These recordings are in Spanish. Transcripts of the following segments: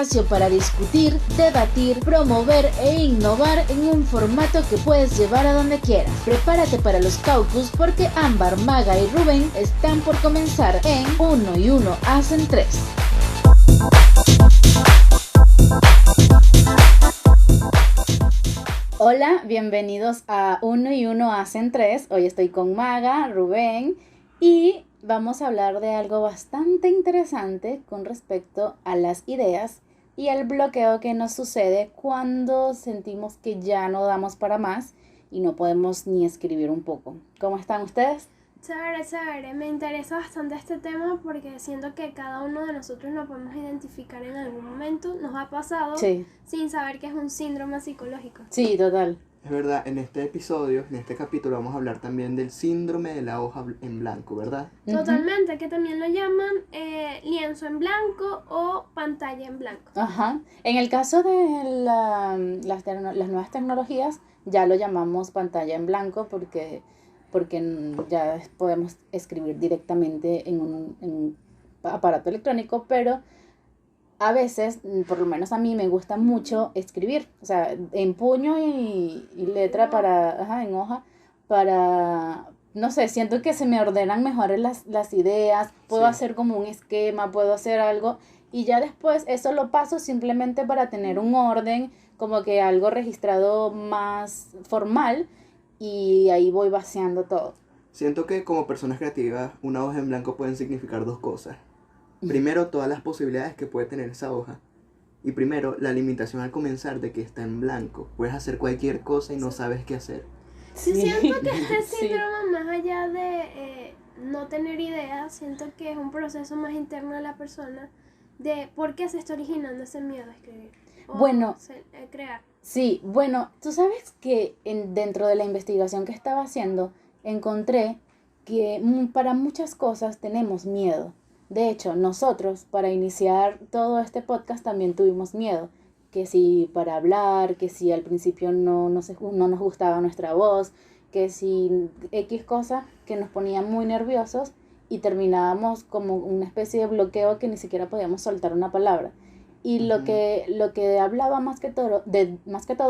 espacio para discutir, debatir, promover e innovar en un formato que puedes llevar a donde quieras. Prepárate para los caucus porque Ámbar, Maga y Rubén están por comenzar en 1 y 1 hacen 3. Hola, bienvenidos a 1 y 1 hacen 3. Hoy estoy con Maga, Rubén y vamos a hablar de algo bastante interesante con respecto a las ideas y el bloqueo que nos sucede cuando sentimos que ya no damos para más y no podemos ni escribir un poco. ¿Cómo están ustedes? Chévere. Me interesa bastante este tema porque siento que cada uno de nosotros nos podemos identificar en algún momento. Nos ha pasado sin saber que es un síndrome psicológico. Sí, total. Es verdad, en este episodio, en este capítulo vamos a hablar también del síndrome de la hoja en blanco, ¿verdad? Totalmente, que también lo llaman lienzo en blanco o pantalla en blanco. Ajá. En el caso de las nuevas tecnologías ya lo llamamos pantalla en blanco porque ya podemos escribir directamente en un aparato electrónico, pero a veces, por lo menos a mí me gusta mucho escribir, o sea, en puño y letra en hoja, no sé, siento que se me ordenan mejor las ideas, puedo hacer como un esquema, puedo hacer algo, y ya después eso lo paso simplemente para tener un orden, como que algo registrado más formal, y ahí voy vaciando todo. Siento que como personas creativas, una hoja en blanco pueden significar dos cosas. Primero, todas las posibilidades que puede tener esa hoja. Y primero, la limitación al comenzar de que está en blanco. Puedes hacer cualquier cosa y no sabes qué hacer. Sí. Siento que este síndrome, más allá de no tener ideas, siento que es un proceso más interno de la persona de por qué se está originando ese miedo a escribir. Crear. Sí, bueno, tú sabes que dentro de la investigación que estaba haciendo, encontré que para muchas cosas tenemos miedo. De hecho, nosotros para iniciar todo este podcast también tuvimos miedo. Que si para hablar, que si al principio no nos gustaba nuestra voz, que si X cosa que nos ponía muy nerviosos y terminábamos como una especie de bloqueo que ni siquiera podíamos soltar una palabra. Y lo que hablaba más que todo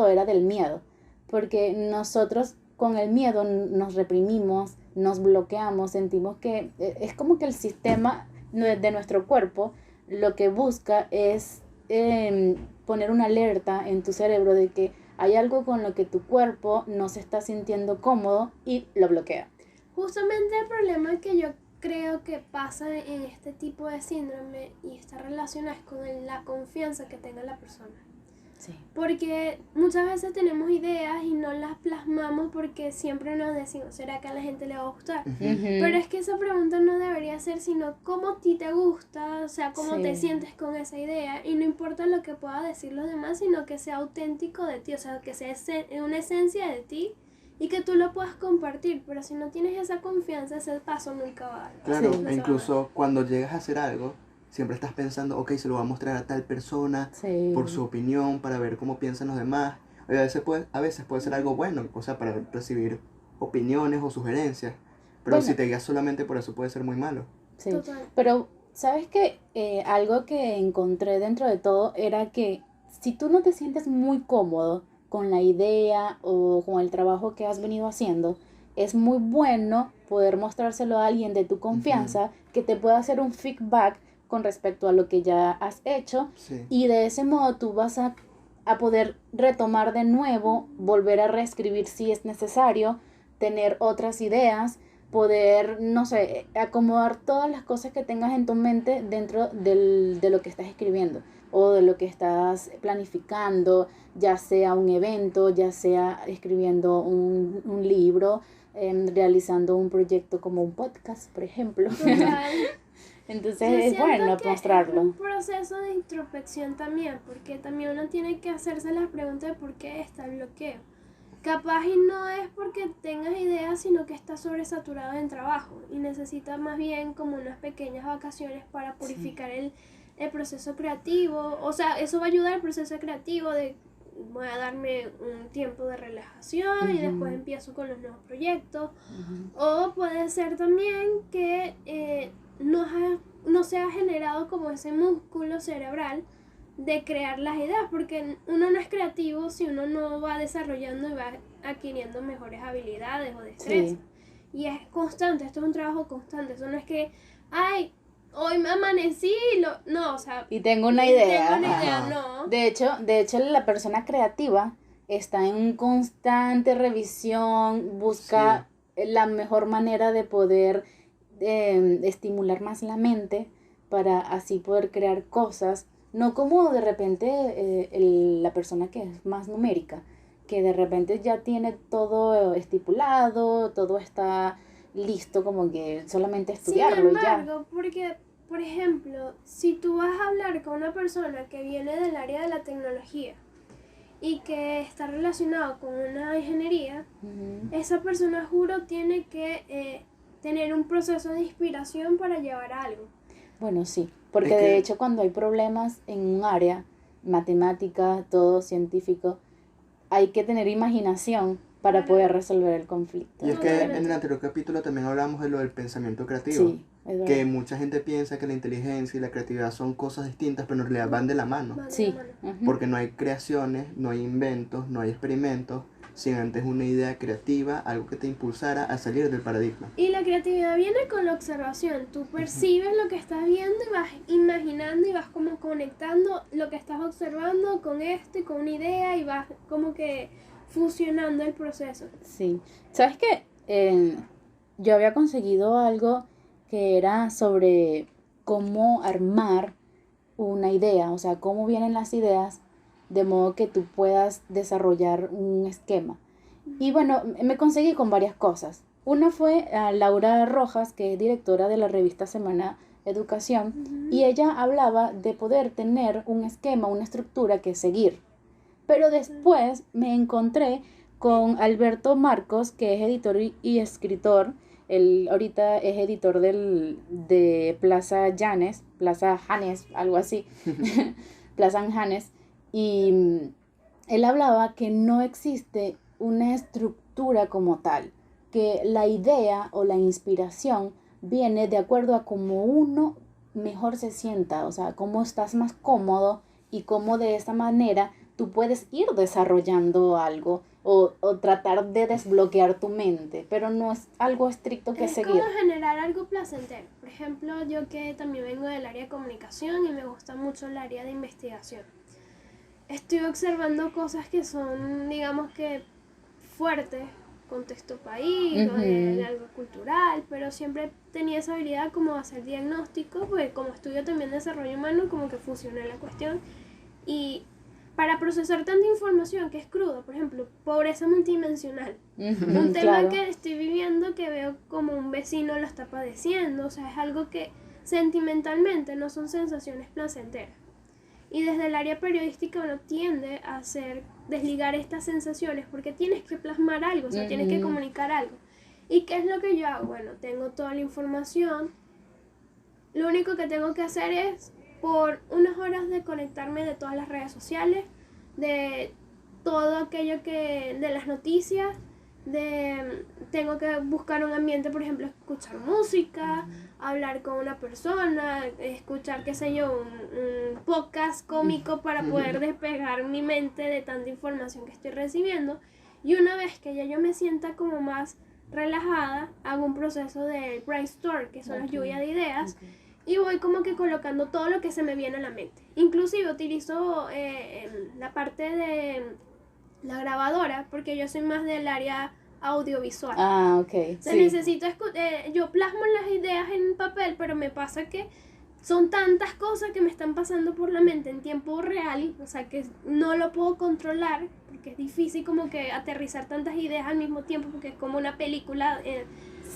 era del miedo, porque nosotros con el miedo nos reprimimos, nos bloqueamos, sentimos que es como que el sistema de nuestro cuerpo lo que busca es poner una alerta en tu cerebro de que hay algo con lo que tu cuerpo no se está sintiendo cómodo y lo bloquea. Justamente el problema que yo creo que pasa en este tipo de síndrome y está relacionado con la confianza que tenga la persona. Sí. Porque muchas veces tenemos ideas y no las plasmamos porque siempre nos decimos, ¿será que a la gente le va a gustar? Pero es que esa pregunta no debería ser sino cómo a ti te gusta, o sea, cómo te sientes con esa idea, y no importa lo que pueda decir los demás, sino que sea auténtico de ti, o sea, que sea una esencia de ti y que tú lo puedas compartir. Pero si no tienes esa confianza, ese paso nunca va a dar. Claro, incluso cuando llegas a hacer algo, siempre estás pensando, ok, se lo voy a mostrar a tal persona por su opinión, para ver cómo piensan los demás. A veces puede ser algo bueno, o sea, para recibir opiniones o sugerencias. Pero si te guías solamente por eso, puede ser muy malo. Sí, pero ¿sabes qué? Algo que encontré dentro de todo era que si tú no te sientes muy cómodo con la idea o con el trabajo que has venido haciendo, es muy bueno poder mostrárselo a alguien de tu confianza que te pueda hacer un feedback con respecto a lo que ya has hecho, y de ese modo tú vas a poder retomar de nuevo, volver a reescribir si es necesario, tener otras ideas, poder, no sé, acomodar todas las cosas que tengas en tu mente dentro de lo que estás escribiendo o de lo que estás planificando, ya sea un evento, ya sea escribiendo un libro, realizando un proyecto como un podcast, por ejemplo. Entonces es bueno mostrarlo. Es un proceso de introspección también, porque también uno tiene que hacerse las preguntas de por qué está el bloqueo. Capaz y no es porque tengas ideas, sino que estás sobresaturado en trabajo y necesitas más bien como unas pequeñas vacaciones para purificar el proceso creativo. O sea, eso va a ayudar al proceso creativo de voy a darme un tiempo de relajación y después empiezo con los nuevos proyectos. O puede ser también que no se ha generado como ese músculo cerebral de crear las ideas, porque uno no es creativo si uno no va desarrollando y va adquiriendo mejores habilidades o destrezas. Y es constante, esto es un trabajo constante, eso no es que, ay, hoy me amanecí, no, o sea... Y tengo una idea. No. De hecho, la persona creativa está en constante revisión, busca la mejor manera de poder estimular más la mente para así poder crear cosas, no como de repente la persona que es más numérica, que de repente ya tiene todo estipulado, todo está listo, como que solamente estudiarlo. Sin embargo, porque, por ejemplo, si tú vas a hablar con una persona que viene del área de la tecnología y que está relacionado con una ingeniería, esa persona, juro, tiene que tener un proceso de inspiración para llevar a algo. Bueno, sí, porque de hecho cuando hay problemas en un área, matemática, todo científico, hay que tener imaginación para poder resolver el conflicto. Y es que en el anterior capítulo también hablamos de lo del pensamiento creativo. Sí, es verdad. Que mucha gente piensa que la inteligencia y la creatividad son cosas distintas, pero en realidad van de la mano. Sí. Porque no hay creaciones, no hay inventos, no hay experimentos, sin antes una idea creativa, algo que te impulsara a salir del paradigma. Y la creatividad viene con la observación. Tú percibes lo que estás viendo y vas imaginando y vas como conectando lo que estás observando con con una idea, y vas como que fusionando el proceso. Sí. ¿Sabes qué? Yo había conseguido algo que era sobre cómo armar una idea, o sea, cómo vienen las ideas de modo que tú puedas desarrollar un esquema. Y bueno, me conseguí con varias cosas. Una fue a Laura Rojas, que es directora de la revista Semana Educación, y ella hablaba de poder tener un esquema, una estructura que seguir. Pero después me encontré con Alberto Marcos, que es editor y escritor. Él ahorita es editor de Plaza Janes, algo así, Plaza Janes. Y él hablaba que no existe una estructura como tal, que la idea o la inspiración viene de acuerdo a cómo uno mejor se sienta, o sea, cómo estás más cómodo y cómo de esa manera tú puedes ir desarrollando algo o tratar de desbloquear tu mente, pero no es algo estricto que seguir. Es como generar algo placentero. Por ejemplo, yo que también vengo del área de comunicación y me gusta mucho el área de investigación. Estoy observando cosas que son, digamos que, fuertes, contexto país, o de algo cultural, pero siempre tenía esa habilidad como de hacer diagnóstico, pues como estudio también desarrollo humano, como que fusioné la cuestión. Y para procesar tanta información que es cruda, por ejemplo, pobreza multidimensional, un tema que estoy viviendo que veo como un vecino lo está padeciendo, o sea, es algo que sentimentalmente no son sensaciones placenteras. Y desde el área periodística uno tiende a desligar estas sensaciones porque tienes que plasmar algo, o sea, tienes que comunicar algo. ¿Y qué es lo que yo hago? Bueno, tengo toda la información, lo único que tengo que hacer es por unas horas de conectarme de todas las redes sociales, de todo aquello de las noticias, tengo que buscar un ambiente, por ejemplo, escuchar música, hablar con una persona, escuchar, qué sé yo, un podcast cómico para poder despejar mi mente de tanta información que estoy recibiendo. Y una vez que ya yo me sienta como más relajada, hago un proceso de brainstorm, que son las lluvias de ideas, y voy como que colocando todo lo que se me viene a la mente. Inclusive utilizo la parte de la grabadora, porque yo soy más del área audiovisual. Ok. O sea, necesito yo plasmo las ideas en papel, pero me pasa que son tantas cosas que me están pasando por la mente en tiempo real, o sea, que no lo puedo controlar, porque es difícil como que aterrizar tantas ideas al mismo tiempo, porque es como una película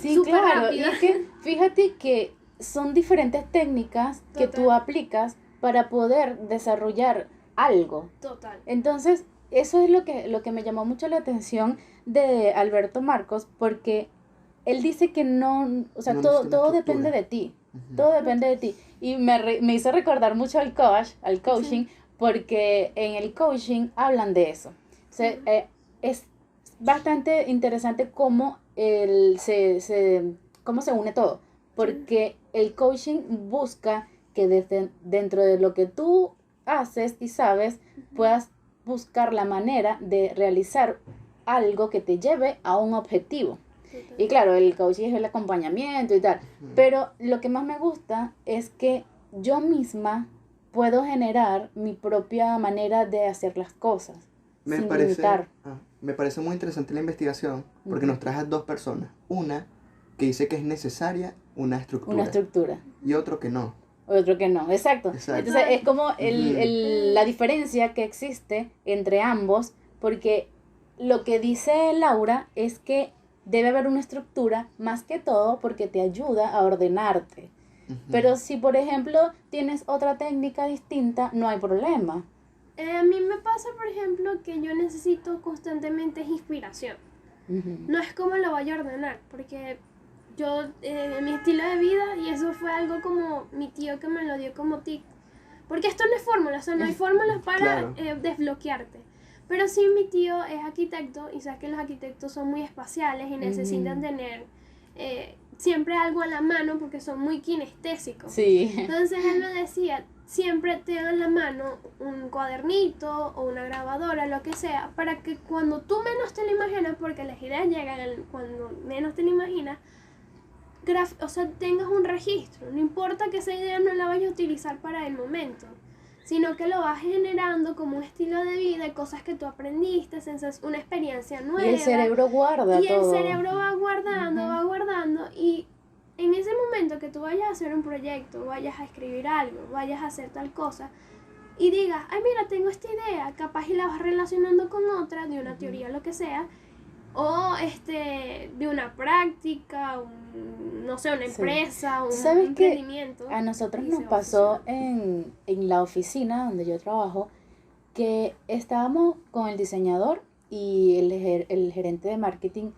súper rápida. Y es que fíjate que son diferentes técnicas que tú aplicas para poder desarrollar algo. Total. Entonces, eso es lo que me llamó mucho la atención de Alberto Marcos, porque él dice que no, o sea, todo depende de ti. Todo depende de ti. Y me hizo recordar mucho al coaching, porque en el coaching hablan de eso. O sea, es bastante interesante cómo cómo se une todo. Porque el coaching busca que dentro de lo que tú haces y sabes, puedas buscar la manera de realizar algo que te lleve a un objetivo. Y claro, el coaching es el acompañamiento y tal, pero lo que más me gusta es que yo misma puedo generar mi propia manera de hacer las cosas, sin limitar. Me parece muy interesante la investigación, porque nos trae a dos personas. Una que dice que es necesaria una estructura. Y otro que no. Otro que no, exacto. Entonces es como la diferencia que existe entre ambos, porque lo que dice Laura es que debe haber una estructura más que todo porque te ayuda a ordenarte. Pero si, por ejemplo, tienes otra técnica distinta, no hay problema. A mí me pasa, por ejemplo, que yo necesito constantemente inspiración. No es como lo vaya a ordenar, porque yo, mi estilo de vida, y eso fue algo como mi tío que me lo dio como tip, porque esto no es fórmula, o sea, no hay fórmulas para desbloquearte. Pero sí, mi tío es arquitecto y sabes que los arquitectos son muy espaciales y necesitan tener siempre algo a la mano porque son muy kinestésicos. Sí. Entonces él me decía, siempre tengan en la mano un cuadernito o una grabadora, lo que sea, para que cuando tú menos te lo imaginas, porque las ideas llegan cuando menos te lo imaginas, o sea, tengas un registro. No importa que esa idea no la vayas a utilizar para el momento, sino que lo vas generando como un estilo de vida, cosas que tú aprendiste, una experiencia nueva. Y el cerebro guarda y todo. Y el cerebro va guardando, y en ese momento que tú vayas a hacer un proyecto, vayas a escribir algo, vayas a hacer tal cosa, y digas, ay mira, tengo esta idea, capaz y la vas relacionando con otra, de una teoría, lo que sea, o de una práctica, no sé, una empresa, un emprendimiento. A nosotros nos pasó en la oficina donde yo trabajo, que estábamos con el diseñador y el gerente de marketing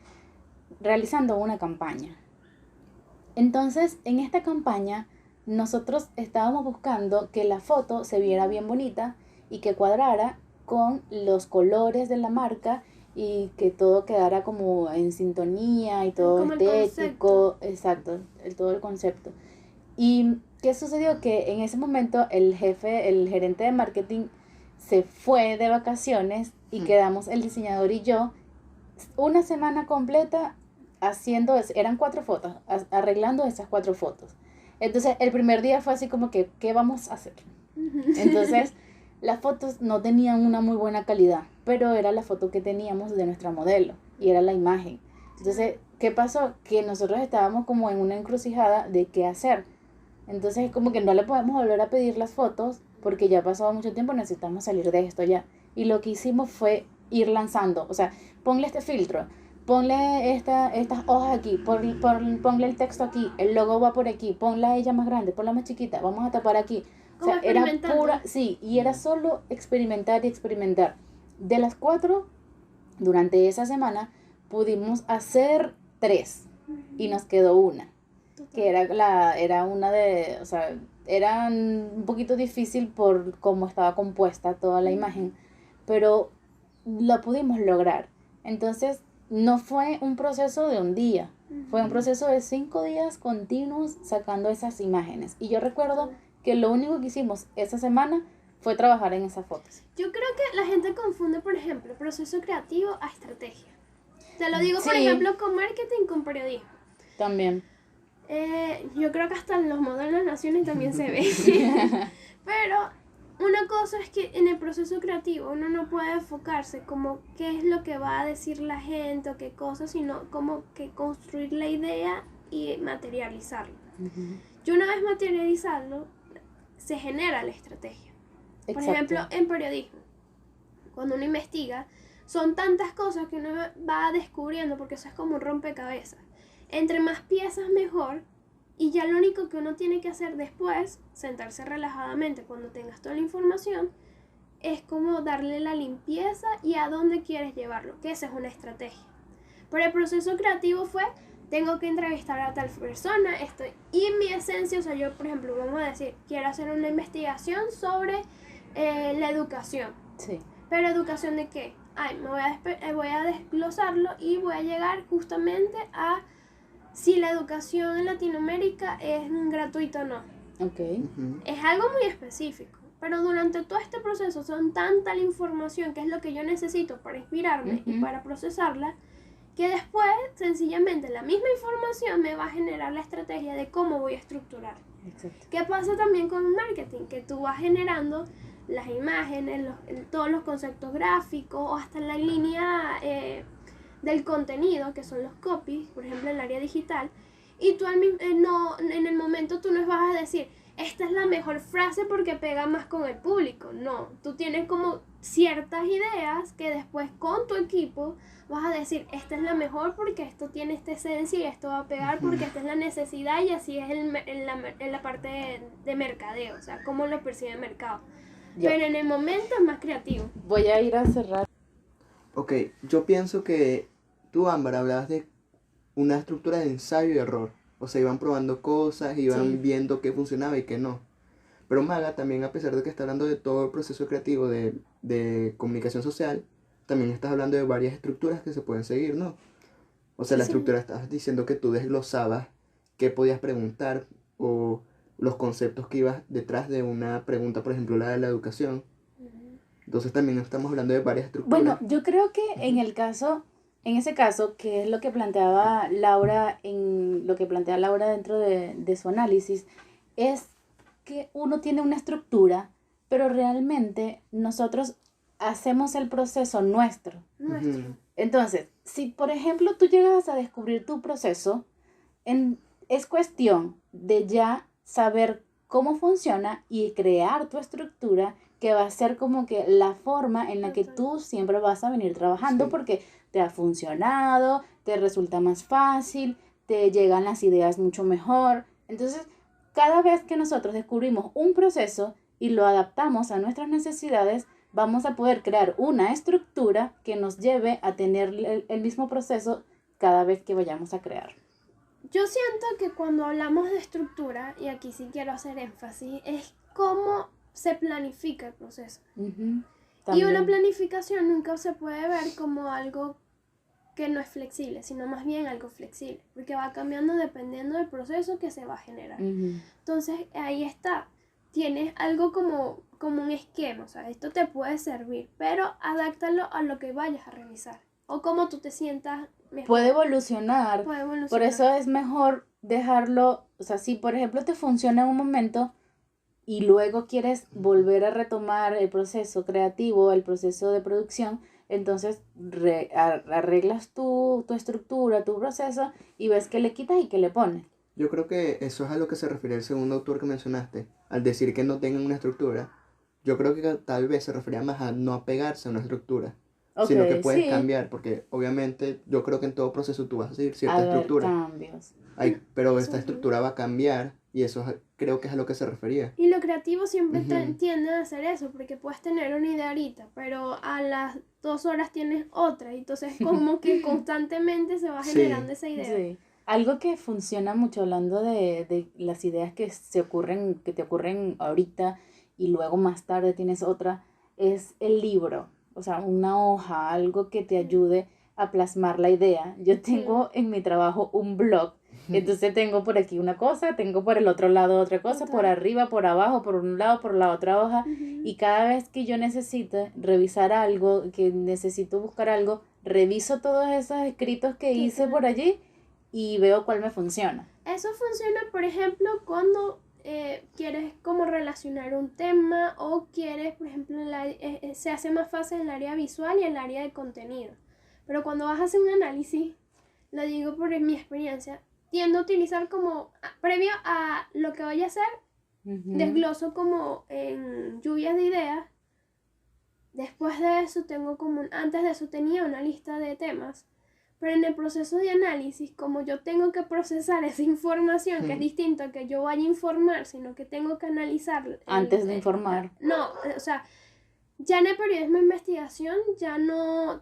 realizando una campaña. Entonces, en esta campaña, nosotros estábamos buscando que la foto se viera bien bonita y que cuadrara con los colores de la marca y que todo quedara como en sintonía y todo como estético, exacto, todo el concepto. ¿Y qué sucedió? Que en ese momento el gerente de marketing se fue de vacaciones y quedamos el diseñador y yo una semana completa haciendo eso. Eran 4 fotos, arreglando esas 4 fotos. Entonces el primer día fue así como que, ¿qué vamos a hacer? Entonces las fotos no tenían una muy buena calidad, pero era la foto que teníamos de nuestra modelo y era la imagen. Entonces, ¿qué pasó? Que nosotros estábamos como en una encrucijada de qué hacer. Entonces, como que no le podemos volver a pedir las fotos porque ya ha pasado mucho tiempo, necesitamos salir de esto ya. Y lo que hicimos fue ir lanzando, o sea, ponle este filtro, ponle estas hojas aquí, ponle el texto aquí, el logo va por aquí, ponla a ella más grande, ponla más chiquita, vamos a tapar aquí. O sea, era pura, sí, y era solo experimentar y experimentar. De las 4, durante esa semana, pudimos hacer 3 y nos quedó una, que era una de, o sea, era un poquito difícil por cómo estaba compuesta toda la imagen, pero lo pudimos lograr. Entonces, no fue un proceso de un día, fue un proceso de 5 días continuos sacando esas imágenes. Y yo recuerdo que lo único que hicimos esa semana fue trabajar en esas fotos. Yo creo que la gente confunde, por ejemplo, proceso creativo a estrategia. Te lo digo, por ejemplo, con marketing, con periodismo. También. Yo creo que hasta en los modelos de naciones también se ve. Pero una cosa es que en el proceso creativo uno no puede enfocarse como qué es lo que va a decir la gente o qué cosa, sino como que construir la idea y materializarlo. Y una vez materializarlo, se genera la estrategia. Por ejemplo, en periodismo, cuando uno investiga, son tantas cosas que uno va descubriendo, porque eso es como un rompecabezas. Entre más piezas, mejor. Y ya lo único que uno tiene que hacer después, sentarse relajadamente cuando tengas toda la información, es como darle la limpieza y a dónde quieres llevarlo, que esa es una estrategia. Pero el proceso creativo fue, tengo que entrevistar a tal persona, y en mi esencia, o sea, yo, por ejemplo, vamos a decir, quiero hacer una investigación sobre la educación. Sí. ¿Pero educación de qué? Voy a desglosarlo y voy a llegar justamente a si la educación en Latinoamérica es gratuita o no. Okay. Es algo muy específico. pero durante todo este proceso son tanta la información que es lo que yo necesito para inspirarme y para procesarla, que después sencillamente la misma información me va a generar la estrategia de cómo voy a estructurar. Exacto. ¿Qué pasa también con el marketing? Que tú vas generando las imágenes, todos los conceptos gráficos o hasta la línea del contenido, que son los copies, por ejemplo en el área digital, y tú en el momento tú no vas a decir, esta es la mejor frase porque pega más con el público. No, tú tienes como ciertas ideas que después con tu equipo vas a decir, esta es la mejor porque esto tiene esta esencia y esto va a pegar porque esta es la necesidad y así es en la parte de mercadeo, o sea, cómo lo percibe el mercado. Pero en el momento es más creativo. Voy a ir a cerrar. Ok, yo pienso que tú, Ámbar, hablabas de una estructura de ensayo y error. O sea, iban probando cosas, iban viendo qué funcionaba y qué no. Pero Maga también, a pesar de que está hablando de todo el proceso creativo de comunicación social, también estás hablando de varias estructuras que se pueden seguir, ¿no? O sea, la estructura, estás diciendo que tú desglosabas qué podías preguntar o los conceptos que ibas detrás de una pregunta, por ejemplo, la de la educación. Entonces también estamos hablando de varias estructuras. Bueno, yo creo que en ese caso, que es lo que planteaba Laura, dentro de su análisis, es que uno tiene una estructura, pero realmente nosotros hacemos el proceso nuestro. Entonces, si por ejemplo tú llegas a descubrir tu proceso, es cuestión de ya saber cómo funciona y crear tu estructura, que va a ser como que la forma en la que tú siempre vas a venir trabajando, porque te ha funcionado, te resulta más fácil, te llegan las ideas mucho mejor. Entonces, cada vez que nosotros descubrimos un proceso y lo adaptamos a nuestras necesidades, vamos a poder crear una estructura que nos lleve a tener el mismo proceso cada vez que vayamos a crear. Yo siento que cuando hablamos de estructura, y aquí sí quiero hacer énfasis, es cómo se planifica el proceso. Y una planificación nunca se puede ver como algo que no es flexible, sino más bien algo flexible, porque va cambiando dependiendo del proceso que se va a generar. Entonces ahí está, tienes algo como un esquema, o sea, esto te puede servir, pero adáptalo a lo que vayas a realizar o como tú te sientas mejor. Puede evolucionar. Por eso es mejor dejarlo, o sea, si por ejemplo te funciona en un momento y luego quieres volver a retomar el proceso creativo, el proceso de producción, entonces arreglas tu estructura, tu proceso, y ves qué le quitas y qué le pones. Yo creo que eso es a lo que se refiere el segundo autor que mencionaste, al decir que no tengan una estructura. Yo creo que tal vez se refería más a no apegarse a una estructura, sino que puedes cambiar, porque obviamente yo creo que en todo proceso tú vas a seguir cierta estructura. Cambios. Pero esta estructura va a cambiar, y eso creo que es a lo que se refería. Y lo creativo siempre tiende a hacer eso, porque puedes tener una idea ahorita, pero a las 2 horas tienes otra, entonces como que constantemente se va generando esa idea. Sí. Algo que funciona mucho, hablando de las ideas que te ocurren ahorita y luego más tarde tienes otra, es el libro. O sea, una hoja, algo que te ayude a plasmar la idea. Yo tengo en mi trabajo un blog. Entonces tengo por aquí una cosa, tengo por el otro lado otra cosa, por arriba, por abajo, por un lado, por la otra hoja. Y cada vez que yo necesite revisar algo, que necesito buscar algo, reviso todos esos escritos que hice por allí y veo cuál me funciona. Eso funciona, por ejemplo, cuando quieres como relacionar un tema o quieres, por ejemplo, se hace más fácil en el área visual y en el área de contenido. Pero cuando vas a hacer un análisis, lo digo por mi experiencia, tiendo a utilizar como, previo a lo que vaya a hacer, desgloso como en lluvias de ideas. Después de eso antes de eso tenía una lista de temas, pero en el proceso de análisis, como yo tengo que procesar esa información, que es distinto a que yo vaya a informar, sino que tengo que analizar. Antes de informar. No, o sea, ya en el periodismo de investigación,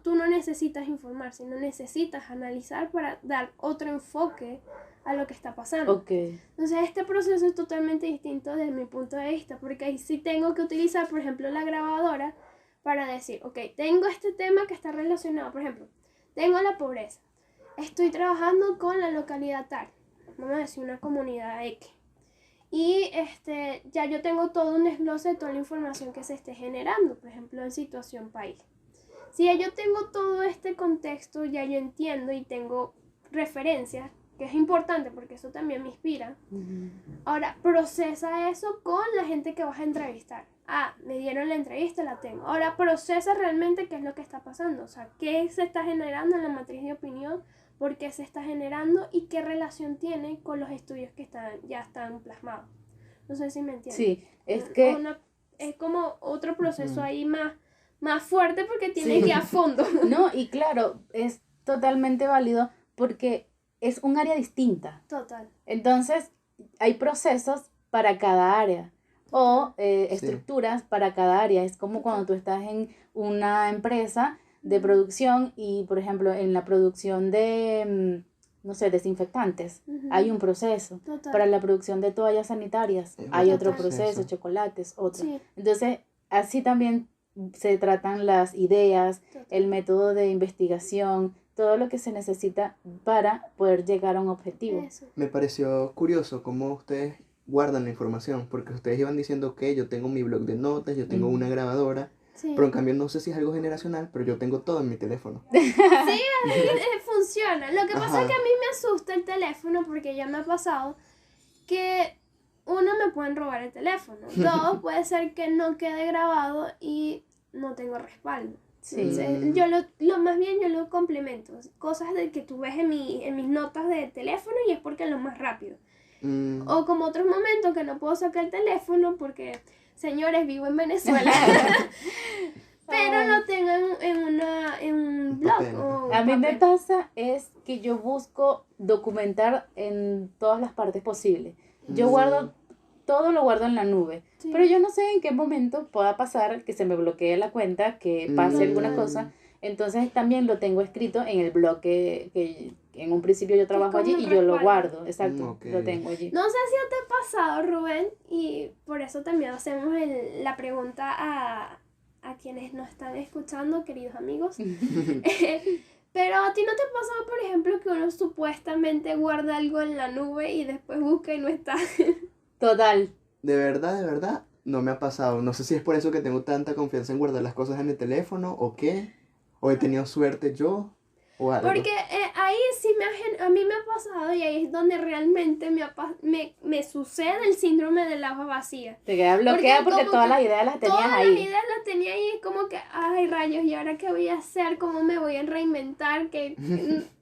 tú no necesitas informar, sino necesitas analizar para dar otro enfoque a lo que está pasando. Entonces este proceso es totalmente distinto desde mi punto de vista, porque ahí sí tengo que utilizar, por ejemplo, la grabadora para decir, tengo este tema que está relacionado, por ejemplo, tengo la pobreza, estoy trabajando con la localidad tal, vamos a decir una comunidad X, Y ya yo tengo todo un desglose de toda la información que se esté generando, por ejemplo, en situación país. Si ya yo tengo todo este contexto, ya yo entiendo y tengo referencias, que es importante porque eso también me inspira. Ahora, procesa eso con la gente que vas a entrevistar. Me dieron la entrevista, la tengo. Ahora, procesa realmente qué es lo que está pasando. O sea, qué se está generando en la matriz de opinión, por qué se está generando y qué relación tiene con los estudios que ya están plasmados. No sé si me entiendes. Sí, es que... es como otro proceso ahí más fuerte porque tiene que ir a fondo. No, y claro, es totalmente válido porque es un área distinta. Total. Entonces, hay procesos para cada área o estructuras para cada área. Es como cuando tú estás en una empresa de producción y, por ejemplo, en la producción de, no sé, desinfectantes, hay un proceso. Total. Para la producción de toallas sanitarias hay otro proceso, chocolates, otro. Sí. Entonces, así también se tratan las ideas, el método de investigación, todo lo que se necesita para poder llegar a un objetivo. Eso. Me pareció curioso cómo ustedes guardan la información, porque ustedes iban diciendo que yo tengo mi blog de notas, yo tengo una grabadora, pero en cambio no sé si es algo generacional, pero yo tengo todo en mi teléfono. Sí, funciona. Lo que pasa es que a mí me asusta el teléfono porque ya me ha pasado que uno, me pueden robar el teléfono. Dos, puede ser que no quede grabado y no tengo respaldo. Sí. Entonces, yo más bien yo lo complemento. Cosas de que tú ves en mis notas de teléfono y es porque es lo más rápido. O como otros momentos que no puedo sacar el teléfono porque, señores, vivo en Venezuela. Pero lo tengo en un blog. A mí me pasa es que yo busco documentar en todas las partes posibles. Yo todo lo guardo en la nube, pero yo no sé en qué momento pueda pasar que se me bloquee la cuenta, que pase alguna cosa. Entonces también lo tengo escrito en el blog que en un principio yo trabajo allí y yo lo guardo. Exacto, lo tengo allí. No sé si te ha pasado, Rubén, y por eso también hacemos la pregunta a quienes nos están escuchando, queridos amigos. Pero a ti no te ha pasado, por ejemplo, que uno supuestamente guarda algo en la nube y después busca y no está. Total. De verdad, no me ha pasado. No sé si es por eso que tengo tanta confianza en guardar las cosas en el teléfono o qué. O he tenido suerte yo o algo. Porque ahí sí a mí me ha pasado y ahí es donde realmente me sucede el síndrome del agua vacía. Te queda bloqueada porque todas las ideas las tenías ahí. Todas las ideas las tenía ahí, es como que, ay rayos, ¿y ahora qué voy a hacer? ¿Cómo me voy a reinventar? Que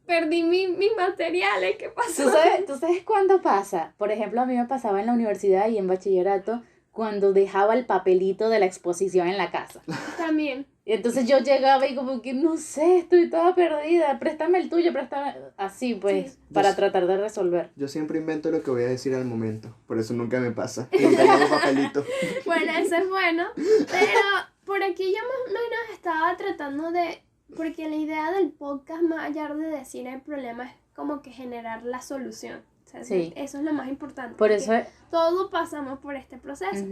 perdí mis materiales, ¿qué pasó? ¿Tú sabes cuándo pasa? Por ejemplo, a mí me pasaba en la universidad y en bachillerato cuando dejaba el papelito de la exposición en la casa. También. Y entonces yo llegaba y como que, no sé, estoy toda perdida, préstame el tuyo, préstame... Así pues, para tratar de resolver. Yo siempre invento lo que voy a decir al momento, por eso nunca me pasa, nunca llevo papelito. Bueno, eso es bueno, pero por aquí yo más o menos estaba tratando de... Porque la idea del podcast, más allá de decir el problema, es como que generar la solución. O sea, eso es lo más importante. Por eso todos pasamos por este proceso.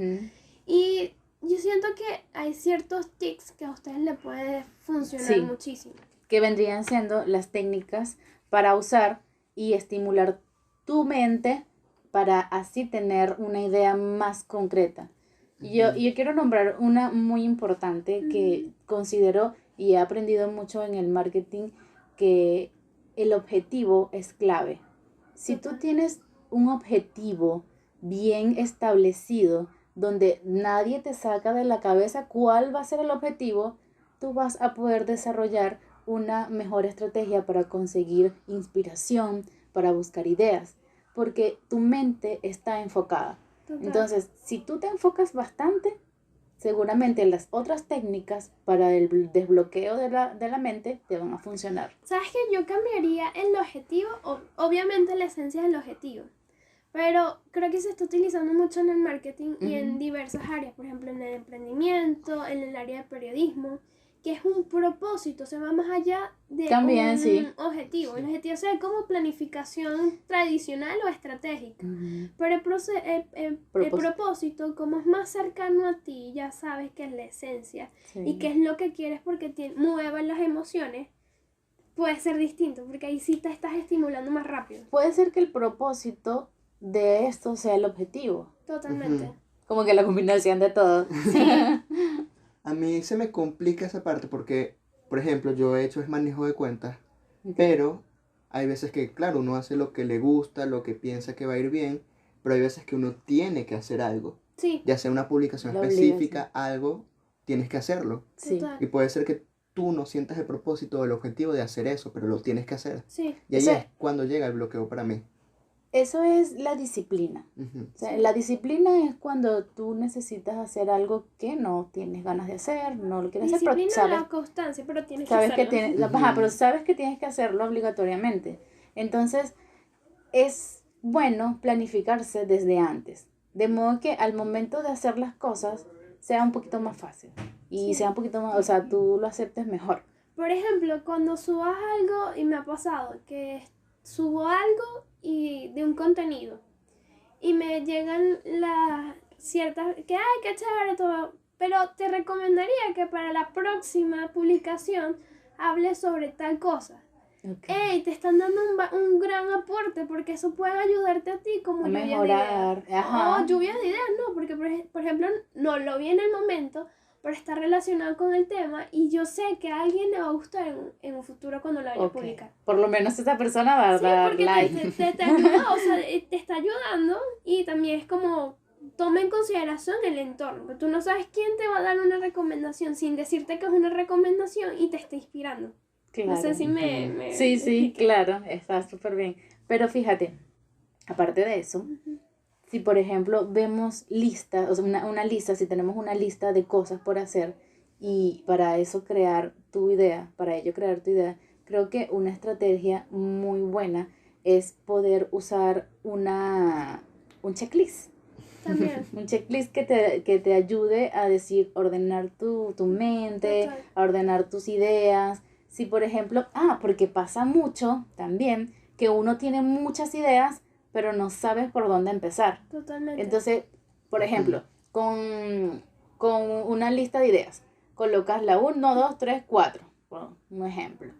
Y yo siento que hay ciertos tics que a ustedes les puede funcionar muchísimo. Que vendrían siendo las técnicas para usar y estimular tu mente para así tener una idea más concreta. Yo quiero nombrar una muy importante que considero y he aprendido mucho en el marketing, que el objetivo es clave. Si tú tienes un objetivo bien establecido, donde nadie te saca de la cabeza cuál va a ser el objetivo, tú vas a poder desarrollar una mejor estrategia para conseguir inspiración, para buscar ideas, porque tu mente está enfocada. Total. Entonces, si tú te enfocas bastante, seguramente las otras técnicas para el desbloqueo de la mente te van a funcionar. ¿Sabes qué? Yo cambiaría el objetivo, obviamente la esencia del objetivo, pero creo que se está utilizando mucho en el marketing y en diversas áreas, por ejemplo en el emprendimiento, en el área de periodismo, que es un propósito, se va más allá de un objetivo. El objetivo se ve como planificación tradicional o estratégica, pero el propósito, como es más cercano a ti, ya sabes qué es la esencia y qué es lo que quieres porque mueve las emociones, puede ser distinto, porque ahí sí te estás estimulando más rápido. Puede ser que el propósito de esto sea el objetivo. Totalmente. Como que la combinación de todo. Sí. A mí se me complica esa parte porque, por ejemplo, yo he hecho es manejo de cuentas, pero hay veces que, claro, uno hace lo que le gusta, lo que piensa que va a ir bien, pero hay veces que uno tiene que hacer algo. Sí. Ya sea una publicación La específica, algo, tienes que hacerlo. Sí. Total. Y puede ser que tú no sientas el propósito o el objetivo de hacer eso, pero lo tienes que hacer. Sí. Y ahí O sea, es cuando llega el bloqueo para mí. Eso es la disciplina. Ujú. O sea, la disciplina es cuando tú necesitas hacer algo que no tienes ganas de hacer, no lo quieres hacer, pero Disciplina, la constancia, pero tienes que sabes que hacerlo. tienes, ajá, pero sabes que tienes que hacerlo obligatoriamente. Entonces, es bueno planificarse desde antes, de modo que al momento de hacer las cosas sea un poquito más fácil y Sí. sea un poquito más, o sea, tú lo aceptes mejor. Por ejemplo, cuando subas algo, y me ha pasado, que subo algo y de un contenido, y me llegan las ciertas, que ay, qué chévere todo, pero te recomendaría que para la próxima publicación hables sobre tal cosa. Okay. Ey, te están dando un gran aporte porque eso puede ayudarte a ti como A lluvia mejorar, de ideas. ajá. O lluvia de ideas, no, porque por ejemplo no lo vi en el momento, pero está relacionado con el tema y yo sé que a alguien le va a gustar en un futuro cuando lo vaya a Ok. publicar. Por lo menos esa persona va a Sí, dar porque like. te ayuda, o sea, te está ayudando y también es como toma en consideración el entorno, porque tú no sabes quién te va a dar una recomendación sin decirte que es una recomendación y te está inspirando. Claro. No sé si me Sí, expliqué. claro, está súper bien. Pero fíjate, aparte de eso, si por ejemplo vemos listas, o sea, una lista, si tenemos una lista de cosas por hacer y para eso crear tu idea, creo que una estrategia muy buena es poder usar un checklist. También. Un checklist que te ayude a decir, ordenar tu mente, Total. a ordenar tus ideas. Si por ejemplo, porque pasa mucho también que uno tiene muchas ideas, pero no sabes por dónde empezar. Totalmente. Entonces, por ejemplo, con una lista de ideas, colocas la 1, 2, 3, 4, por un ejemplo,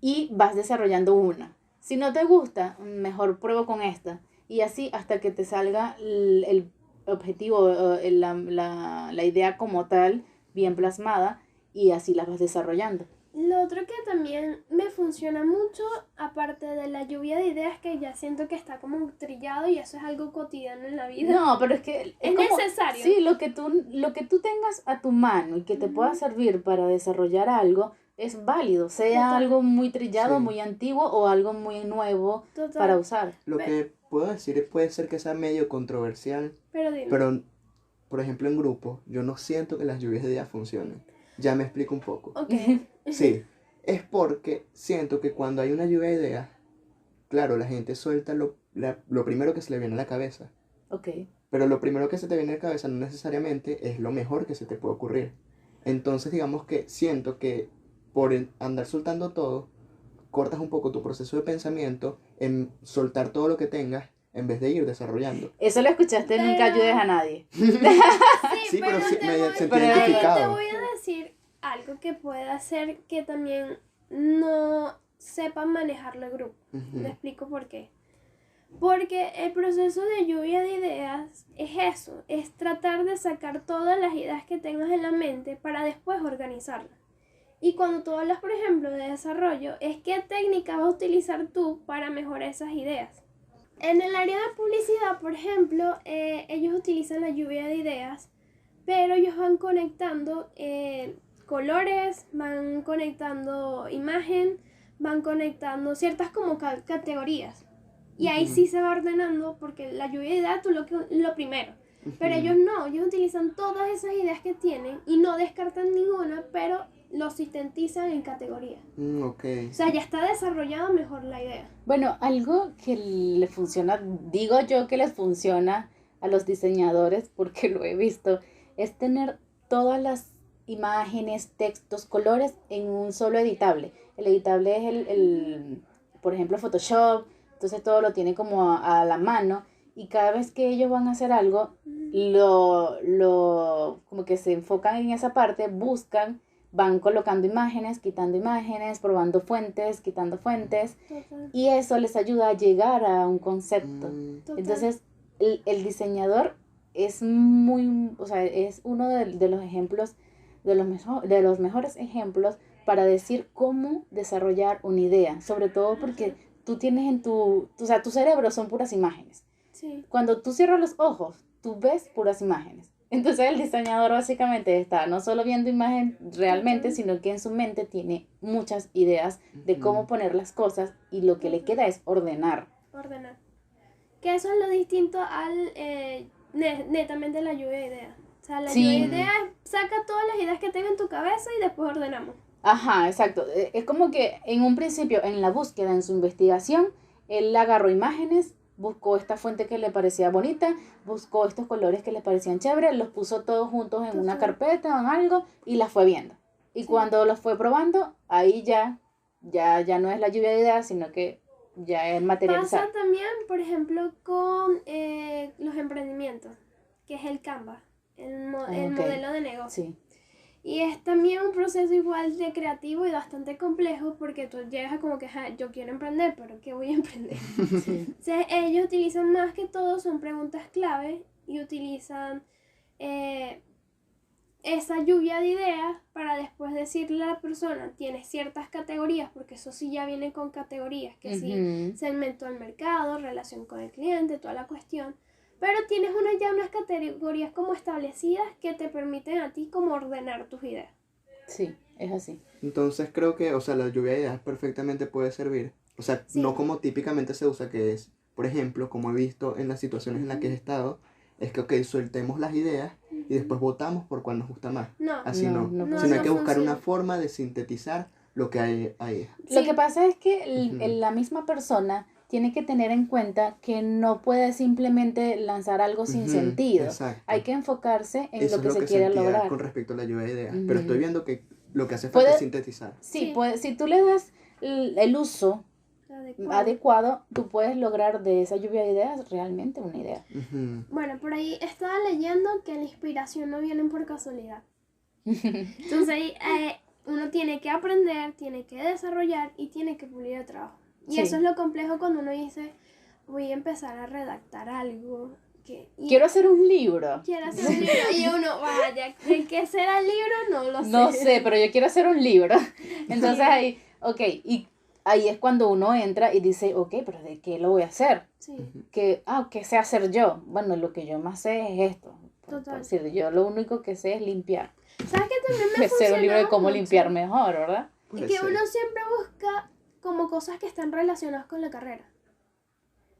y vas desarrollando una. Si no te gusta, mejor pruebo con esta. Y así hasta que te salga el objetivo, la idea como tal, bien plasmada, y así las vas desarrollando. Lo otro que también me funciona mucho, aparte de la lluvia de ideas, que ya siento que está como trillado y eso es algo cotidiano en la vida. No, pero es que es como, necesario. Sí, lo que tú tengas a tu mano y que te pueda servir para desarrollar algo es válido, sea Total. algo muy trillado, Sí. muy antiguo o algo muy nuevo Total. para usar. Lo que puedo decir puede ser que sea medio controversial, Pero dime. pero por ejemplo en grupo, yo no siento que las lluvias de ideas funcionen. Ya me explico un poco. Ok. Sí, es porque siento que cuando hay una lluvia de ideas, claro, la gente suelta lo primero que se le viene a la cabeza. Ok. Pero lo primero que se te viene a la cabeza no necesariamente es lo mejor que se te puede ocurrir. Entonces digamos que siento que por andar soltando todo, cortas un poco tu proceso de pensamiento en soltar todo lo que tengas en vez de ir desarrollando. Eso lo escuchaste, Pero- nunca ayudes a nadie. Sí, pero sí, me sentí pero- Ahí te identificado. voy a decir algo que puede hacer que también no sepan manejarlo el grupo. Ujú. Te explico por qué. Porque el proceso de lluvia de ideas es eso, es tratar de sacar todas las ideas que tengas en la mente para después organizarlas. Y cuando tú hablas, por ejemplo, de desarrollo, es qué técnica vas a utilizar tú para mejorar esas ideas. En el área de publicidad, por ejemplo, ellos utilizan la lluvia de ideas, pero ellos van conectando colores, van conectando imagen, van conectando ciertas como categorías. Y ahí Ujú. sí se va ordenando porque la lluvia de ideas tú lo primero. Pero Ujú. ellos no, ellos utilizan todas esas ideas que tienen y no descartan ninguna, pero lo sintetizan en categorías. Ok. O sea, ya está desarrollada mejor la idea. Bueno, algo que le funciona, digo yo que les funciona a los diseñadores, porque lo he visto, es tener todas las imágenes, textos, colores en un solo editable. El editable es por ejemplo, Photoshop, entonces todo lo tiene como a la mano y cada vez que ellos van a hacer algo, como que se enfocan en esa parte, buscan van colocando imágenes, quitando imágenes, probando fuentes, quitando fuentes, Total. y eso les ayuda a llegar a un concepto. Total. Entonces, el diseñador es o sea, es uno de los ejemplos, de los mejores ejemplos para decir cómo desarrollar una idea, sobre todo porque tú tienes o sea, tu cerebro son puras imágenes. Sí. Cuando tú cierras los ojos, tú ves puras imágenes. Entonces el diseñador básicamente está no solo viendo imagen realmente, sino que en su mente tiene muchas ideas de cómo poner las cosas, y lo que le queda es ordenar. Que eso es lo distinto al netamente la lluvia de ideas. O sea, la Sí. lluvia de ideas saca todas las ideas que tenga en tu cabeza y después ordenamos. Ajá, exacto. Es como que en un principio, en la búsqueda, en su investigación, él agarró imágenes, buscó esta fuente que le parecía bonita, buscó estos colores que le parecían chéveres, los puso todos juntos en una carpeta o en algo y las fue viendo. Y cuando los fue probando, ahí ya no es la lluvia de ideas, sino que ya es materializar. Pasa también, por ejemplo, con los emprendimientos, que es el Canva, el modelo de negocio. Sí. Y es también un proceso igual de creativo y bastante complejo, porque tú llegas a como que, yo quiero emprender, pero ¿qué voy a emprender? Sí. Entonces, ellos utilizan más que todo, son preguntas clave, y utilizan esa lluvia de ideas para después decirle a la persona, tienes ciertas categorías, porque eso sí ya viene con categorías, que sí, segmento del mercado, relación con el cliente, toda la cuestión. Pero tienes unas categorías como establecidas que te permiten a ti como ordenar tus ideas. Sí, es así. Entonces creo que, o sea, la lluvia de ideas perfectamente puede servir. O sea, no como típicamente se usa, que es, por ejemplo, como he visto en las situaciones en las que he estado, es que, ok, soltemos las ideas y después votamos por cuál nos gusta más. Así no. Sino hay que buscar una forma de sintetizar lo que hay ahí. Lo que pasa es que la misma persona tiene que tener en cuenta que no puede simplemente lanzar algo sin sentido. Exacto. Hay que enfocarse en Eso lo que es se quiere lograr. Con respecto a la lluvia de ideas. Pero estoy viendo que lo que hace falta es sintetizar. Sí, si tú le das el uso adecuado, tú puedes lograr de esa lluvia de ideas realmente una idea. Bueno, por ahí estaba leyendo que la inspiración no viene por casualidad. Entonces uno tiene que aprender, tiene que desarrollar y tiene que pulir el trabajo. Y eso es lo complejo cuando uno dice, voy a empezar a redactar algo. Quiero hacer un libro. Quiero hacer un libro. Y uno, vaya, ¿de qué será el libro? No lo sé. No sé, pero yo quiero hacer un libro. Entonces ahí, y ahí es cuando uno entra y dice, ok, pero ¿de qué lo voy a hacer? Sí. ¿Qué sé hacer yo? Bueno, lo que yo más sé es esto. Total. Por decir, yo lo único que sé es limpiar. ¿Sabes qué también me funciona hacer un libro de cómo mucho? limpiar mejor, ¿verdad? Y que uno siempre busca como cosas que están relacionadas con la carrera.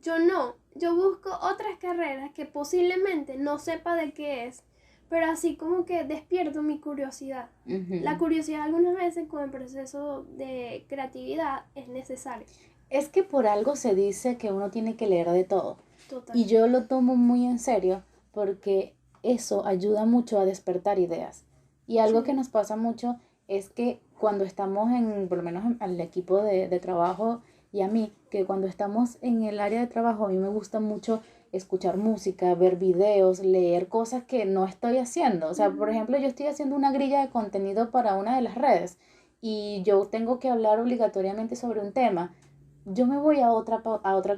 Yo busco otras carreras que posiblemente no sepa de qué es, pero así como que despierto mi curiosidad. La curiosidad algunas veces con el proceso de creatividad es necesario. Es que por algo se dice que uno tiene que leer de todo. Total. Y yo lo tomo muy en serio porque eso ayuda mucho a despertar ideas. Y algo que nos pasa mucho es que cuando estamos por lo menos al equipo de trabajo y a mí, que cuando estamos en el área de trabajo, a mí me gusta mucho escuchar música, ver videos, leer cosas que no estoy haciendo. O sea, por ejemplo, yo estoy haciendo una grilla de contenido para una de las redes y yo tengo que hablar obligatoriamente sobre un tema. Yo me voy a otra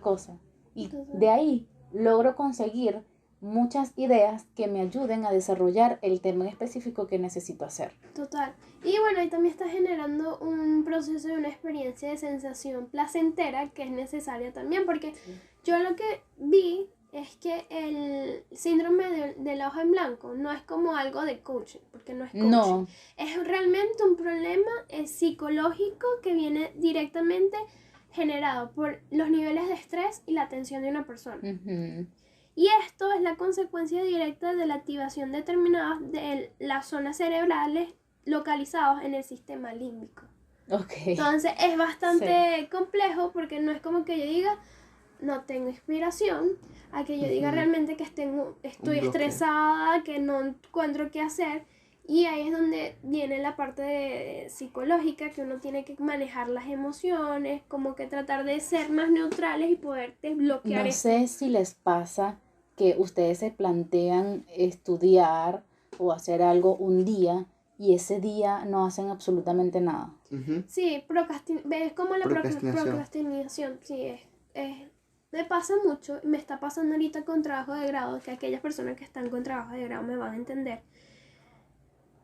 cosa y de ahí logro conseguir muchas ideas que me ayuden a desarrollar el tema en específico que necesito hacer. Total. Y bueno, ahí también está generando un proceso de una experiencia de sensación placentera que es necesaria también, porque yo lo que vi es que el síndrome de la hoja en blanco no es como algo de coaching, porque no es coaching. No. Es realmente un problema psicológico que viene directamente generado por los niveles de estrés y la tensión de una persona. Y esto es la consecuencia directa de la activación determinada de las zonas cerebrales localizadas en el sistema límbico. Entonces es bastante complejo, porque no es como que yo diga no tengo inspiración, a que yo diga realmente que estoy estresada, que no encuentro qué hacer. Y ahí es donde viene la parte psicológica, que uno tiene que manejar las emociones, como que tratar de ser más neutrales y poder desbloquear No sé si les pasa que ustedes se plantean estudiar o hacer algo un día y ese día no hacen absolutamente nada. Sí, ves como la procrastinación, sí, me pasa mucho, me está pasando ahorita con trabajo de grado, que aquellas personas que están con trabajo de grado me van a entender.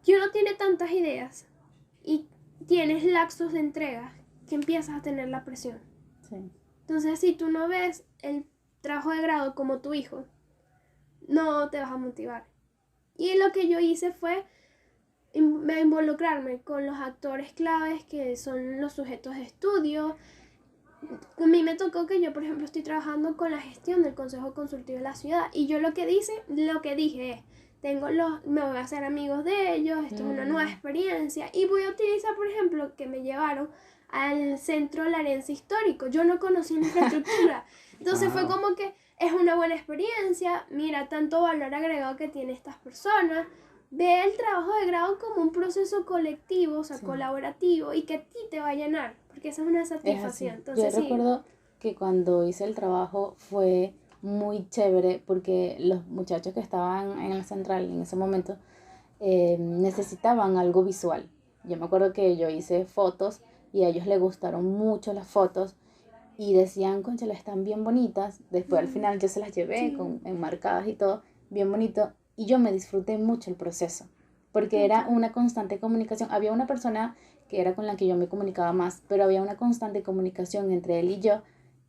Que uno tiene tantas ideas y tienes lapsos de entrega que empiezas a tener la presión. Sí. Entonces, si tú no ves el trabajo de grado como tu hijo, no te vas a motivar. Y lo que yo hice fue involucrarme con los actores claves que son los sujetos de estudio. A mí me tocó que yo, por ejemplo, estoy trabajando con la gestión del Consejo Consultivo de la ciudad y yo lo que dije es, me voy a hacer amigos de ellos, esto es una nueva experiencia y voy a utilizar, por ejemplo, que me llevaron al Centro Larense Histórico. Yo no conocía la infraestructura, entonces fue como que es una buena experiencia, mira tanto valor agregado que tiene estas personas. Ve el trabajo de grado como un proceso colectivo, o sea, colaborativo, y que a ti te va a llenar, porque esa es una satisfacción. Entonces, yo recuerdo que cuando hice el trabajo fue muy chévere, porque los muchachos que estaban en la central en ese momento necesitaban algo visual. Yo me acuerdo que yo hice fotos y a ellos les gustaron mucho las fotos y decían, cónchale, están bien bonitas. Después al final yo se las llevé enmarcadas y todo, bien bonito. Y yo me disfruté mucho el proceso, porque era una constante comunicación. Había una persona que era con la que yo me comunicaba más, pero había una constante comunicación entre él y yo,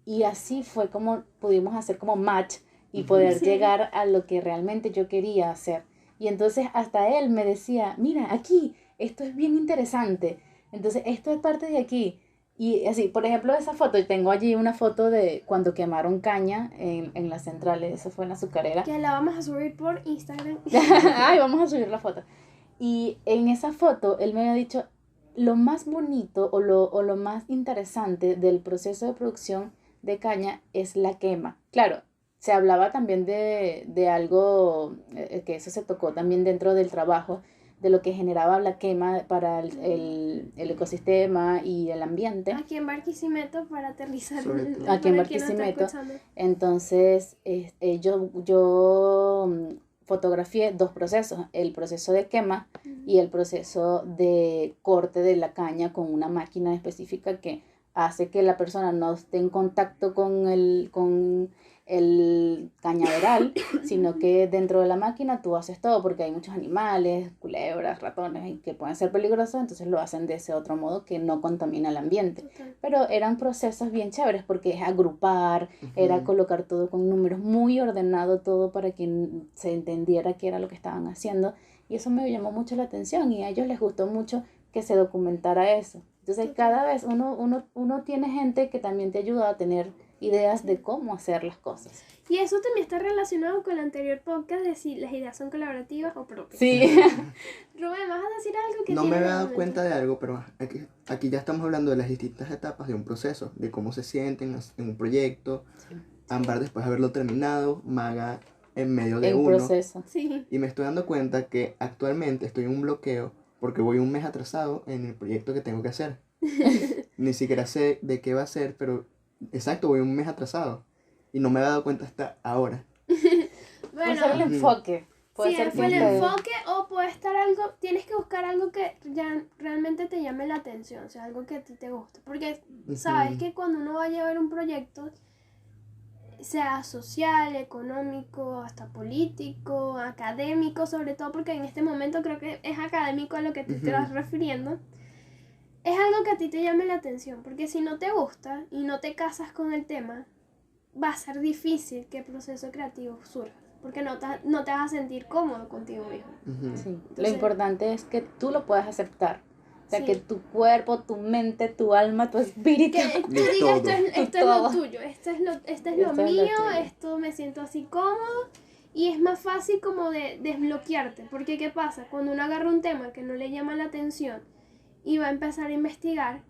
y así fue como pudimos hacer como match y poder llegar a lo que realmente yo quería hacer. Y entonces hasta él me decía, mira, aquí, esto es bien interesante, entonces esto es parte de aquí. Y así, por ejemplo, esa foto, tengo allí una foto de cuando quemaron caña en las centrales, eso fue en la azucarera. Que la vamos a subir por Instagram. Ay, vamos a subir la foto. Y en esa foto, él me había dicho, lo más bonito o lo más interesante del proceso de producción de caña es la quema. Claro, se hablaba también de algo, que eso se tocó también dentro del trabajo, de lo que generaba la quema para el ecosistema y el ambiente. Aquí en Barquisimeto, para aterrizar. Aquí en Barquisimeto. Entonces, yo fotografié 2 procesos, el proceso de quema y el proceso de corte de la caña con una máquina específica que hace que la persona no esté en contacto con el cañaveral, sino que dentro de la máquina tú haces todo, porque hay muchos animales, culebras, ratones, que pueden ser peligrosos, entonces lo hacen de ese otro modo que no contamina el ambiente. Pero eran procesos bien chéveres, porque es agrupar, era colocar todo con números, muy ordenado todo para que se entendiera qué era lo que estaban haciendo, y eso me llamó mucho la atención, y a ellos les gustó mucho que se documentara eso. Entonces cada vez uno tiene gente que también te ayuda a tener ideas de cómo hacer las cosas. Y eso también está relacionado con el anterior podcast de si las ideas son colaborativas o propias. Sí. Rubén, ¿vas a decir algo que no me había dado cuenta de algo, pero aquí ya estamos hablando de las distintas etapas de un proceso, de cómo se sienten en un proyecto. Ámbar después de haberlo terminado, Maga en medio de uno. Proceso. Sí. Y me estoy dando cuenta que actualmente estoy en un bloqueo porque voy un mes atrasado en el proyecto que tengo que hacer. Ni siquiera sé de qué va a ser, pero exacto, voy un mes atrasado. Y no me he dado cuenta hasta ahora. Puede ser el enfoque. Sí, fue el enfoque o puede estar algo, tienes que buscar algo que ya realmente te llame la atención, o sea, algo que a ti te guste. Porque sabes que cuando uno va a llevar un proyecto, sea social, económico, hasta político, académico, sobre todo porque en este momento creo que es académico a lo que te estás refiriendo, es algo que a ti te llame la atención, porque si no te gusta y no te casas con el tema, va a ser difícil que el proceso creativo surja, porque no te vas a sentir cómodo contigo mismo. Sí. Entonces, lo importante es que tú lo puedas aceptar. O sea, que tu cuerpo, tu mente, tu alma, tu espíritu... Que tú digas, esto es lo tuyo, esto es lo mío, esto me siento así cómodo. Y es más fácil como de desbloquearte. Porque ¿qué pasa? Cuando uno agarra un tema que no le llama la atención y va a empezar a investigar,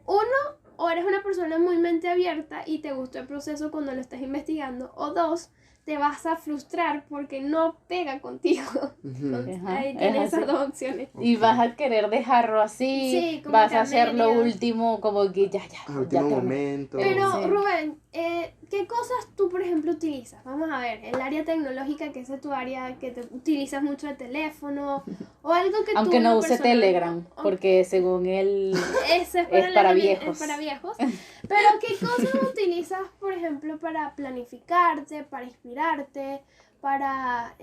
uno, o eres una persona muy mente abierta y te gusta el proceso cuando lo estás investigando, o dos, te vas a frustrar porque no pega contigo. Entonces, ahí tienes esas dos opciones. Y vas a querer dejarlo así, Sí, como vas que a hacer lo media. último, como que ya último terminé. momento. Pero, Sí. Rubén, ¿qué cosas tú, por ejemplo, utilizas? Vamos a ver, el área tecnológica, que es tu área que te utilizas mucho el teléfono, o algo que Aunque tú no en lo use personal- Telegram, o- porque según él Ese es es para es viejos. para viejos. Pero, ¿qué cosas utilizas, por ejemplo, para planificarte, para inspirarte, para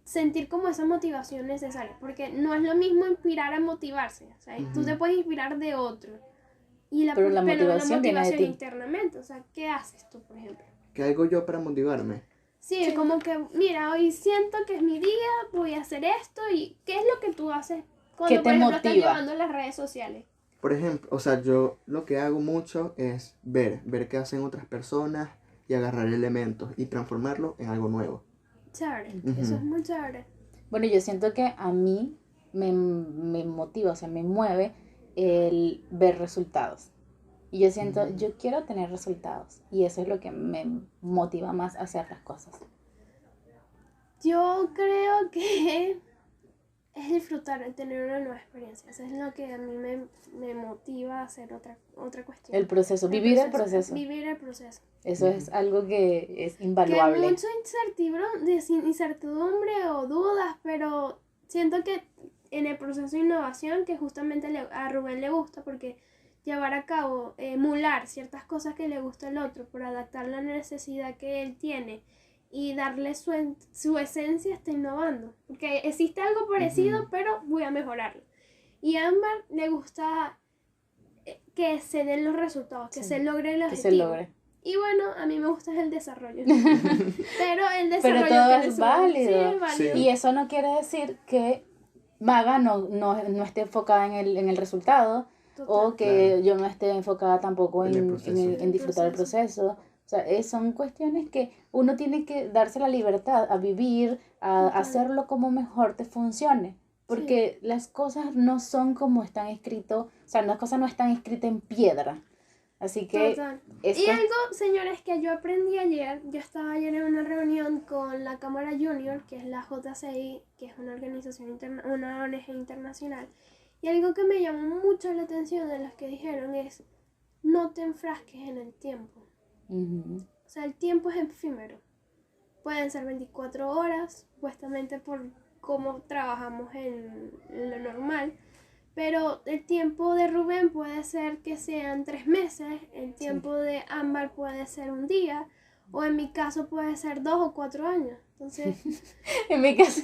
sentir como esa motivación necesaria? Porque no es lo mismo inspirar a motivarse. O sea, tú te puedes inspirar de otro. Pero la motivación viene de ti. internamente. O sea, ¿qué haces tú, por ejemplo? ¿Qué hago yo para motivarme? Sí, como que, mira, hoy siento que es mi día, voy a hacer esto. ¿Y qué es lo que tú haces cuando, ¿Qué te por ejemplo, estás motiva? llevando las redes sociales? Por ejemplo, o sea, yo lo que hago mucho es ver qué hacen otras personas y agarrar elementos y transformarlos en algo nuevo. Chévere, Ujú. eso es muy chévere. Bueno, yo siento que a mí me motiva, o sea, me mueve el ver resultados. Y yo siento, yo quiero tener resultados. Y eso es lo que me motiva más a hacer las cosas. Yo creo que es disfrutar, tener una nueva experiencia. Eso es lo que a mí me motiva a hacer otra cuestión. El proceso, vivir el proceso. Vivir el proceso. Eso es algo que es Que invaluable. mucha incertidumbre o dudas, pero siento que en el proceso de innovación, que justamente a Rubén le gusta, porque llevar a cabo, emular ciertas cosas que le gusta al otro, por adaptar la necesidad que él tiene y darle su esencia, está innovando. Porque existe algo parecido, pero voy a mejorarlo. Y a Ámbar le gusta que se den los resultados, que se logre el que objetivo. se logre. Y bueno, a mí me gusta el desarrollo. Pero el desarrollo Pero todo tiene es su- válido. Sí, es válido. Sí. Y eso no quiere decir que Maga no esté enfocada en el resultado. Total. O que Claro. yo no esté enfocada tampoco En el en proceso. en disfrutar el proceso. O sea, son cuestiones que uno tiene que darse la libertad a vivir, a Total. hacerlo como mejor te funcione. Porque las cosas no son como están escrito, o sea, las cosas no están escritas en piedra. Así que Total. es Y cues- algo, señores, que yo aprendí ayer, yo estaba ayer en una reunión con la Cámara Junior, que es la JCI, que es una organización una ONG internacional, y algo que me llamó mucho la atención de los que dijeron es, no te enfrasques en el tiempo. Ujú. O sea, el tiempo es efímero. Pueden ser 24 horas, supuestamente por cómo trabajamos en lo normal. Pero el tiempo de Rubén puede ser que sean 3 meses, el tiempo de Ámbar puede ser un día, o en mi caso puede ser 2 o 4 años. Entonces, En mi caso,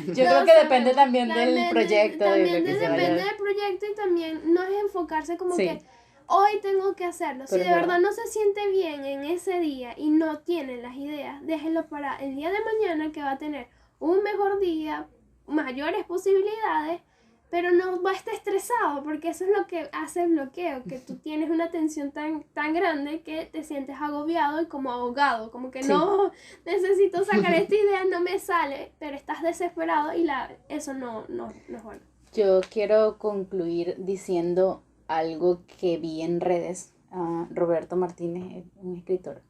yo no creo que sabemos. depende también del proyecto. También de lo que se vaya a depende ver. del proyecto y también no es enfocarse como Sí. que hoy tengo que hacerlo. Si Pero de es verdad verdad. no se siente bien en ese día y no tiene las ideas, déjenlo para el día de mañana, que va a tener un mejor día, mayores posibilidades, pero no va a estar estresado, porque eso es lo que hace el bloqueo, que tú tienes una tensión tan grande que te sientes agobiado y como ahogado, como que Sí. no, necesito sacar esta idea, no me sale, pero estás desesperado y eso no es bueno. Yo quiero concluir diciendo algo que vi en redes a Roberto Martínez, un escritor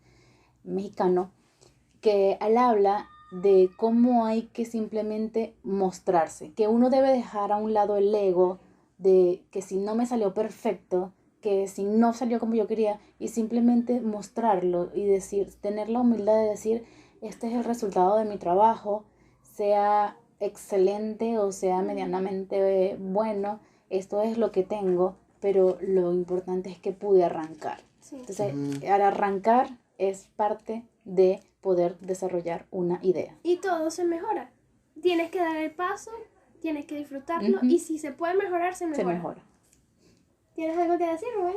mexicano, que él habla de cómo hay que simplemente mostrarse, que uno debe dejar a un lado el ego de que si no me salió perfecto, que si no salió como yo quería, y simplemente mostrarlo y decir, tener la humildad de decir, este es el resultado de mi trabajo, sea excelente o sea medianamente bueno, esto es lo que tengo, pero lo importante es que pude arrancar. Sí. Entonces, al arrancar es parte de poder desarrollar una idea. Y todo se mejora. Tienes que dar el paso, tienes que disfrutarlo, Ujú. y si se puede mejorar, se mejora. Se mejora. ¿Tienes algo que decir, Rubén?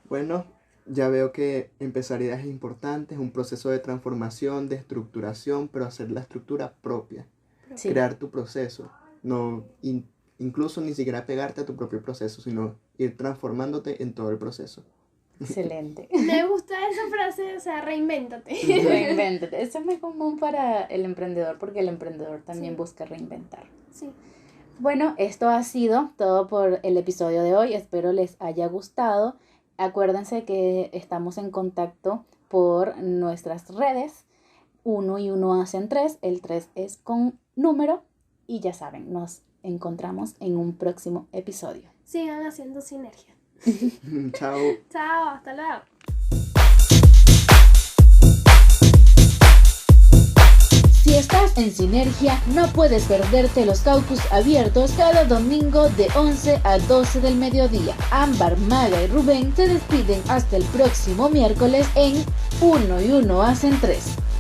Bueno, ya veo que empezar ideas es importante, es un proceso de transformación, de estructuración, pero hacer la estructura propia, Sí. crear tu proceso, no incluso ni siquiera pegarte a tu propio proceso, sino ir transformándote en todo el proceso. Excelente. Me gusta esa frase, o sea, reinvéntate. Reinvéntate. Eso es muy común para el emprendedor porque el emprendedor también Sí. busca reinventar. Sí. Bueno, esto ha sido todo por el episodio de hoy. Espero les haya gustado. Acuérdense que estamos en contacto por nuestras redes. 1 y 1 hacen 3, el 3 es con número y ya saben, nos encontramos en un próximo episodio. Sigan haciendo sinergia. Chao. Chao, hasta luego. Si estás en Sinergia, no puedes perderte los caucus abiertos cada domingo de 11 a 12 del mediodía. Ámbar, Maga y Rubén se despiden hasta el próximo miércoles en 1 y 1 hacen 3.